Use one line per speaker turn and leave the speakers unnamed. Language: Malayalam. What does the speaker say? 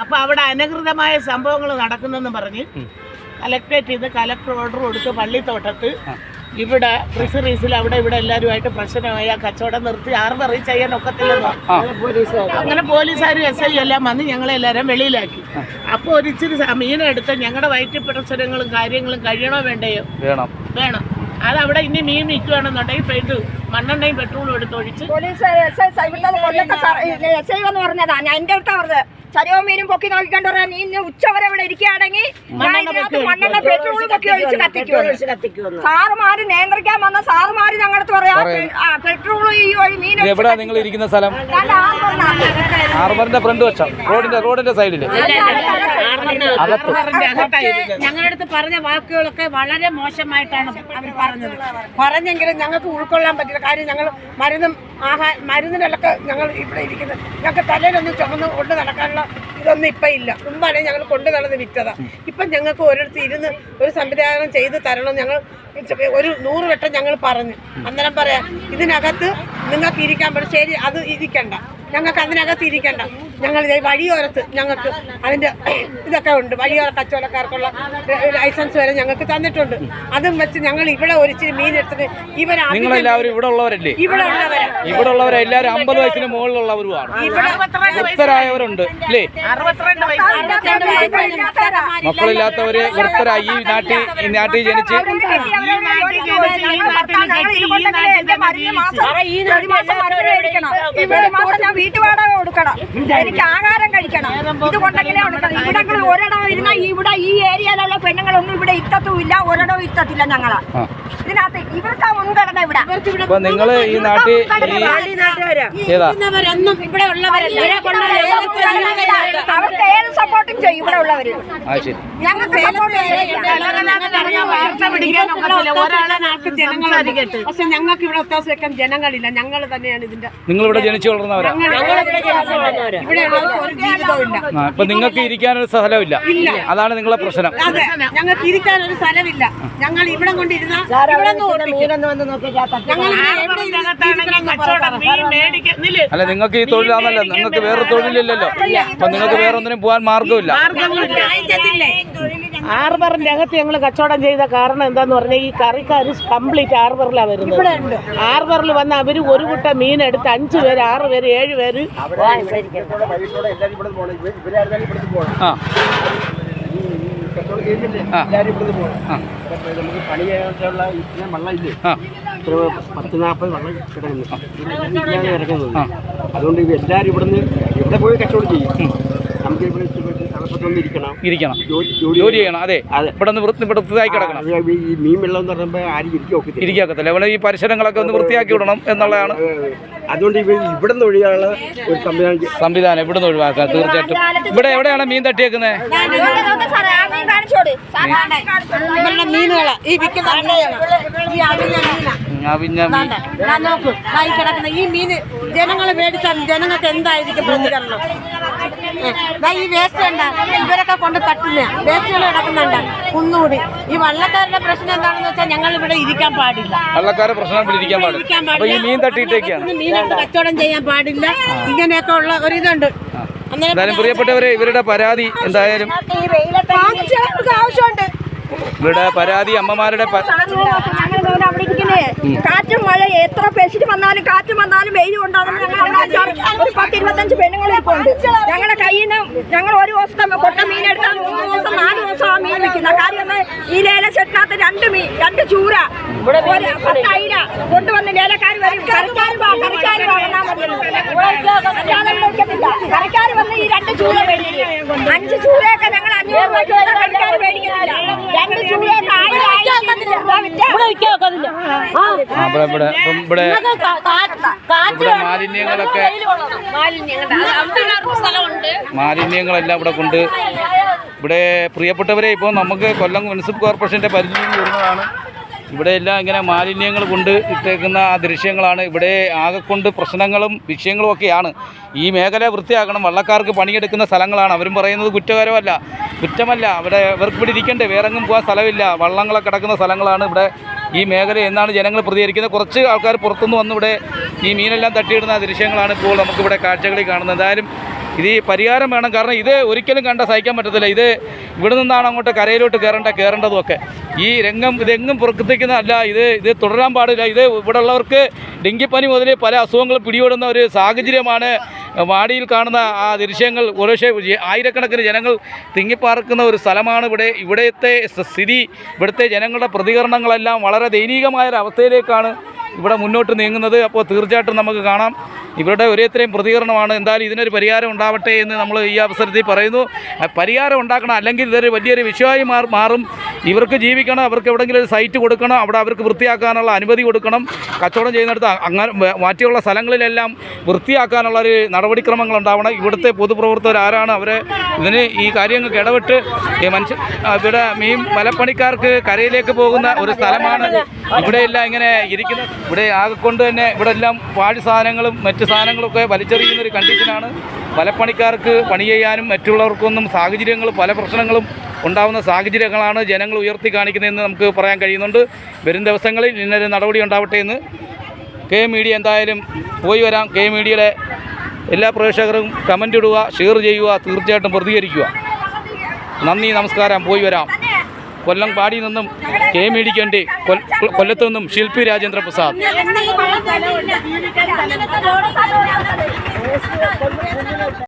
അപ്പൊ അവിടെ അനധികൃതമായ സംഭവങ്ങൾ നടക്കുന്നെന്ന് പറഞ്ഞ് കലക്ട്രേറ്റ് ചെയ്ത് കലക്ടർ ഓർഡർ കൊടുത്ത് പള്ളിത്തോട്ടത്ത് ഇവിടെ ഫിഷറീസിൽ അവിടെ ഇവിടെ എല്ലാവരുമായിട്ട് പ്രശ്നമായ കച്ചവടം നിർത്തി ആർബറിൽ ചെയ്യാൻ ഒക്കത്തില്ലെന്നോ അങ്ങനെ പോലീസുകാർ SI എല്ലാം വന്ന് ഞങ്ങളെല്ലാവരും വെളിയിലാക്കി. അപ്പോൾ ഒരു ഇച്ചിരി മീനെടുത്ത് ഞങ്ങളുടെ വയറ്റിൽ പ്രശ്നങ്ങളും കാര്യങ്ങളും കഴിയണോ വേണ്ടയോ? വേണം. അതവിടെ ഇനി മീൻ നിൽക്കുകയാണെന്നുണ്ടെങ്കിൽ മണ്ണെണ്ണയും പെട്രോളും എടുത്തൊഴിച്ച്
പറഞ്ഞതാ ഞാൻ എന്റെ അടുത്താ പറഞ്ഞത്. ചരവും മീനും പൊക്കി നോക്കിക്കൊണ്ട് പറയാൻ നീ ഉച്ചവരെ ഇവിടെ ഇരിക്കുകയാണെങ്കിൽ മണ്ണെണ്ണ പെട്രോൾ പൊക്കി ഒഴിച്ച് കത്തിക്കും. സാറുമാര് നിയന്ത്രിക്കാൻ വന്ന സാറുമാര് ഞങ്ങളുടെ പറയാ പെട്രോൾ ഈ വഴി മീൻ.
എവിടെയാ നിങ്ങൾ ഇരിക്കുന്ന സ്ഥലം? ഹാർബറിന്റെ ഫ്രണ്ട് വശം, റോഡിന്റെ സൈഡില്.
ഞങ്ങളുടെ അടുത്ത് പറഞ്ഞ വാക്കുകളൊക്കെ വളരെ മോശമായിട്ടാണ് അവർ പറഞ്ഞെങ്കിലും ഞങ്ങൾക്ക് ഉൾക്കൊള്ളാൻ പറ്റില്ല. കാര്യം ഞങ്ങൾ മരുന്നിനൊക്കെ ഞങ്ങൾ ഇവിടെ ഇരിക്കുന്നത് ഞങ്ങൾക്ക് തലയിലൊന്നും ചുമന്ന് കൊണ്ട് നടക്കാനുള്ള ഇതൊന്നും ഇപ്പം ഇല്ല. മുമ്പാണെങ്കിൽ ഞങ്ങൾ കൊണ്ട് നടന്ന് വിറ്റതാ. ഇപ്പം ഞങ്ങൾക്ക് ഒരിടത്ത് ഇരുന്ന് ഒരു സംവിധാനം ചെയ്ത് തരണം. ഞങ്ങൾ ഒരു 100 വട്ടം ഞങ്ങൾ പറഞ്ഞു. അന്നേരം പറയാം ഇതിനകത്ത് നിങ്ങൾക്ക് ഇരിക്കാൻ പറ്റും. ശരി, അത് ഇരിക്കണ്ട, ഞങ്ങൾക്ക് അതിനകത്ത് ഇരിക്കണ്ട. ഞങ്ങൾ വഴിയോരത്ത് ഞങ്ങൾക്ക് അതിൻ്റെ ഇതൊക്കെ ഉണ്ട്. വഴിയോര കച്ചവടക്കാർക്കുള്ള ലൈസൻസ് വരെ ഞങ്ങൾക്ക് തന്നിട്ടുണ്ട്. അതും വെച്ച് ഞങ്ങൾ ഇവിടെ ഒരിച്ചിരി മീൻ എടുത്തിട്ട്
നിങ്ങളെല്ലാവരും ഇവിടെ ഉള്ളവരല്ലേ? ഇവിടെ ഉള്ളവരെല്ലാവരും 50 വയസ്സിന് മുകളിലുള്ളവരുമാണ്. വൃത്തരായവരുണ്ട് അല്ലേ? മക്കളില്ലാത്തവര് വൃത്തരായി ഈ നാട്ടിൽ ജനിച്ച്
വീട്ടുവാടക കൊടുക്കണം, എനിക്ക് ആഹാരം കഴിക്കണം. ഇതുകൊണ്ടെങ്കിലും ഇവിടെ ഒരിടം ഇരുന്ന ഇവിടെ ഈ ഏരിയയിലുള്ള പെണ്ണുങ്ങളൊന്നും ഇവിടെ ഇത്തത്തുമില്ല, ഒരിടവും ഇത്തത്തില്ല. ഞങ്ങളാ ഇതിനകത്ത് ഇവർക്ക് മുൻഗണന. ഇവിടെ
നിങ്ങൾ ഈ നാട്ടിൽ
അവർക്ക് ഏത് സപ്പോർട്ടും ചെയ്യും ഇവിടെ ഉള്ളവര്. ഞങ്ങൾക്ക്
പക്ഷെ ഞങ്ങൾക്ക് ഇവിടെ ഒത്താശ വെക്കാൻ ജനങ്ങളില്ല. ഞങ്ങൾ തന്നെയാണ് ഇതിന്റെ.
നിങ്ങളിവിടെ ജനിച്ചു വളർന്നവരാ?
ഇവിടെ ഒരു ജീവിതവും ഇല്ല.
ഇപ്പൊ നിങ്ങൾക്ക് ഇരിക്കാനൊരു സ്ഥലമില്ല, അതാണ് നിങ്ങളെ പ്രശ്നം.
അതെ, ഞങ്ങൾക്ക് ഇരിക്കാനൊരു സ്ഥലമില്ല. ഞങ്ങൾ ഇവിടെ കൊണ്ടിരുന്ന
അല്ല, നിങ്ങൾക്ക് ഈ തൊഴിലാണല്ലോ, നിങ്ങൾക്ക് വേറെ തൊഴിലില്ലല്ലോ. അപ്പൊ നിങ്ങൾക്ക് വേറെ ഒന്നിനും പോകാൻ മാർഗമില്ല.
ഹാർബറിന്റെ അകത്ത് ഞങ്ങൾ കച്ചവടം ചെയ്ത കാരണം എന്താന്ന് പറഞ്ഞാൽ ഈ കറിക്കാർ കംപ്ലീറ്റ് ഹാർബറിലാണ് വരുന്നത്. ഹാർബറിൽ വന്ന് അവര് ഒരു കുട്ട മീനെടുത്ത് 5 പേര് 6 പേര് 7 പേര്
നമുക്ക് പണി ചെയ്യാനുള്ള വെള്ളം ഇല്ലേ? 10-40 വെള്ളം കിടക്കുന്നു ഇറക്കുന്നത്. അതുകൊണ്ട് എല്ലാവരും ഇവിടെ പോയി കച്ചവടം ചെയ്യും. നമുക്ക് ഇവിടെ
ഇരിക്കണം, ജോലി ചെയ്യണം. അതെ, ഇവിടെ വൃത്തിയായി കിടക്കണം.
ഈ മീൻ വെള്ളം എന്ന് പറയുമ്പോൾ ആരും
ഇരിക്കത്തില്ല. ഇവിടെ ഈ പരിസരങ്ങളൊക്കെ ഒന്ന് വൃത്തിയാക്കി വിടണം എന്നുള്ളതാണ്.
അതുകൊണ്ട് ഇവിടെ നിന്ന് ഒഴിയാനുള്ള ഒരു
സംവിധാനം ഇവിടെ നിന്ന് ഒഴിവാക്കാം തീർച്ചയായിട്ടും. ഇവിടെ എവിടെയാണ് മീൻ തട്ടിയേക്കുന്നത്?
മീനുകള് ഈ കിടക്കുന്ന ഈ മീന് ജനങ്ങളെ മേടിച്ചാൽ ജനങ്ങൾക്ക് എന്തായിരിക്കും പ്രതികരണം? ഈ വേസ്റ്റ് കണ്ട ഇവരൊക്കെ കൊണ്ട് തട്ടുന്ന വേസ്റ്റുകൾ കിടക്കുന്നുണ്ട് കുന്നുകൂടി. ഈ വള്ളക്കാരുടെ പ്രശ്നം എന്താണെന്ന് വെച്ചാൽ ഞങ്ങൾ ഇവിടെ ഇരിക്കാൻ പാടില്ല.
വള്ളക്കാരുടെ പ്രശ്നം ഇരിക്കാൻ പാടില്ല. ഈ മീൻ തട്ടിയിട്ടേക്കാണ്.
മീനൊക്കെ കച്ചവടം ചെയ്യാൻ പാടില്ല. ഇങ്ങനെയൊക്കെ ഉള്ള ഒരിതുണ്ട്.
എന്തായാലും പ്രിയപ്പെട്ടവരെ, ഇവരുടെ പരാതി എന്തായാലും
ആവശ്യമുണ്ട്.
ഇവിടെ പരാതി അമ്മമാരുടെ
കാറ്റും മഴ എത്ര പെശിറ്റ് വന്നാലും കാറ്റും വന്നാലും വെയിൽ കൊണ്ടാകും. ഒരു 10-25 പെണ്ണുങ്ങളിരിപ്പുണ്ട്. ഞങ്ങളുടെ കയ്യിൽ നിന്ന് ഞങ്ങൾ ഒരു ദിവസത്തെ കൊട്ട മീൻ എടുത്താൽ 3 ദിവസം 4 ദിവസം ആ മീൻ വെക്കുന്ന കാര്യം. ഈ ലേല സെറ്റിനകത്ത് 2 ചൂര 10 അയില കൊണ്ടുവന്ന് ലേലക്കാർ വരും. കറിക്കാർ വന്ന് ഈ 2 ചൂര മേടിക്കും. 5 ചൂരയൊക്കെ ഞങ്ങൾ 500 രൂപയ്ക്ക് കറിക്കാർ മേടിക്കുന്നില്ല. 2 ചൂരയൊക്കെ 1000
മാലിന്യങ്ങളെല്ലാം ഇവിടെ കൊണ്ട് ഇവിടെ പ്രിയപ്പെട്ടവരെ ഇപ്പോൾ നമുക്ക് കൊല്ലം മുനിസിപ്പൽ കോർപ്പറേഷൻ്റെ പരിധിയിൽ വരുന്നതാണ്. ഇവിടെയെല്ലാം ഇങ്ങനെ മാലിന്യങ്ങൾ കൊണ്ട് ഇട്ടേക്കുന്ന ആ ദൃശ്യങ്ങളാണ്. ഇവിടെ ആകെക്കൊണ്ട് പ്രശ്നങ്ങളും വിഷയങ്ങളും ഒക്കെയാണ്. ഈ മേഖല വൃത്തിയാക്കണം. വള്ളക്കാർക്ക് പണിയെടുക്കുന്ന സ്ഥലങ്ങളാണ്. അവരും പറയുന്നത് കുറ്റമല്ല. അവിടെ ഇവർക്ക് ഇവിടെ ഇരിക്കണ്ടേ, വേറെങ്ങും പോകാൻ സ്ഥലമില്ല. വള്ളങ്ങളൊക്കെ കിടക്കുന്ന സ്ഥലങ്ങളാണ് ഇവിടെ ഈ മേഖല എന്നാണ് ജനങ്ങൾ പ്രതികരിക്കുന്നത്. കുറച്ച് ആൾക്കാർ പുറത്തുനിന്ന് വന്ന് ഇവിടെ ഈ മീനെല്ലാം തട്ടിയിടുന്ന ദൃശ്യങ്ങളാണ് ഇപ്പോൾ നമുക്കിവിടെ കാഴ്ചകളിൽ കാണുന്നത്. എന്തായാലും ഇത് ഈ പരിഹാരം വേണം. കാരണം ഇത് ഒരിക്കലും സഹിക്കാൻ പറ്റത്തില്ല. ഇത് ഇവിടെ നിന്നാണ് അങ്ങോട്ട് കരയിലോട്ട് കയറേണ്ടതുമൊക്കെ. ഈ രംഗം ഇതെങ്ങും പുറത്തേക്കുന്നതല്ല. ഇത് തുടരാൻ പാടില്ല. ഇത് ഇവിടെ ഉള്ളവർക്ക് ഡെങ്കിപ്പനി മുതൽ പല അസുഖങ്ങളും പിടിപെടുന്ന ഒരു സാഹചര്യമാണ് വാടിയിൽ കാണുന്ന ആ ദൃശ്യങ്ങൾ. ഓരോ ആയിരക്കണക്കിന് ജനങ്ങൾ തിങ്ങിപ്പാർക്കുന്ന ഒരു സ്ഥലമാണ് ഇവിടുത്തെ സ്ഥിതി. ഇവിടുത്തെ ജനങ്ങളുടെ പ്രതികരണങ്ങളെല്ലാം വളരെ ദയനീയമായൊരവസ്ഥയിലേക്കാണ് ഇവിടെ മുന്നോട്ട് നീങ്ങുന്നത്. അപ്പോൾ തീർച്ചയായിട്ടും നമുക്ക് കാണാം ഇവരുടെ ഒരേത്രയും പ്രതികരണമാണ്. എന്തായാലും ഇതിനൊരു പരിഹാരം ഉണ്ടാവട്ടെ എന്ന് നമ്മൾ ഈ അവസരത്തിൽ പറയുന്നു. പരിഹാരം ഉണ്ടാക്കണം, അല്ലെങ്കിൽ ഇതൊരു വലിയൊരു വിഷയമായി മാറും. ഇവർക്ക് ജീവിക്കണം, അവർക്ക് എവിടെയെങ്കിലും ഒരു സൈറ്റ് കൊടുക്കണം, അവിടെ അവർക്ക് വൃത്തിയാക്കാനുള്ള അനുമതി കൊടുക്കണം. കച്ചവടം ചെയ്യുന്നിടത്ത് അങ്ങനെ മാറ്റിയുള്ള സ്ഥലങ്ങളിലെല്ലാം വൃത്തിയാക്കാനുള്ള ഒരു നടപടിക്രമങ്ങൾ ഉണ്ടാവണം. ഇവിടുത്തെ പൊതുപ്രവർത്തകർ ആരാണ് അവരെ ഇതിന് ഈ കാര്യങ്ങൾക്ക് ഇടപെട്ട് ഇവിടെ മീൻ വലപ്പണിക്കാർക്ക് കരയിലേക്ക് പോകുന്ന ഒരു സ്ഥലമാണ് ഇവിടെയെല്ലാം ഇങ്ങനെ ഇരിക്കുന്നത്. ഇവിടെ ആകെക്കൊണ്ട് തന്നെ ഇവിടെ എല്ലാം പാഴ് സാധനങ്ങളും മറ്റ് സാധനങ്ങളൊക്കെ വലിച്ചെറിയുന്ന ഒരു കണ്ടീഷനാണ്. വലപ്പണിക്കാർക്ക് പണി ചെയ്യാനും മറ്റുള്ളവർക്കൊന്നും പല പ്രശ്നങ്ങളും ഉണ്ടാകുന്ന സാഹചര്യങ്ങളാണ് ജനങ്ങൾ ഉയർത്തി കാണിക്കുന്നതെന്ന് നമുക്ക് പറയാൻ കഴിയുന്നുണ്ട്. വരും ദിവസങ്ങളിൽ ഇന്നൊരു നടപടി ഉണ്ടാവട്ടെ എന്ന് KM മീഡിയ എന്തായാലും പോയി വരാം. KM മീഡിയയുടെ എല്ലാ പ്രേക്ഷകരും കമൻ്റ് ഇടുക, ഷെയർ ചെയ്യുക, തീർച്ചയായിട്ടും പ്രതികരിക്കുക. നന്ദി, നമസ്കാരം. പോയി വരാം. കൊല്ലം പാടിയിൽ നിന്നും KM മീഡിയയ്ക്ക് വേണ്ടി കൊല്ലത്തു നിന്നും ശില്പി രാജേന്ദ്ര പ്രസാദ്.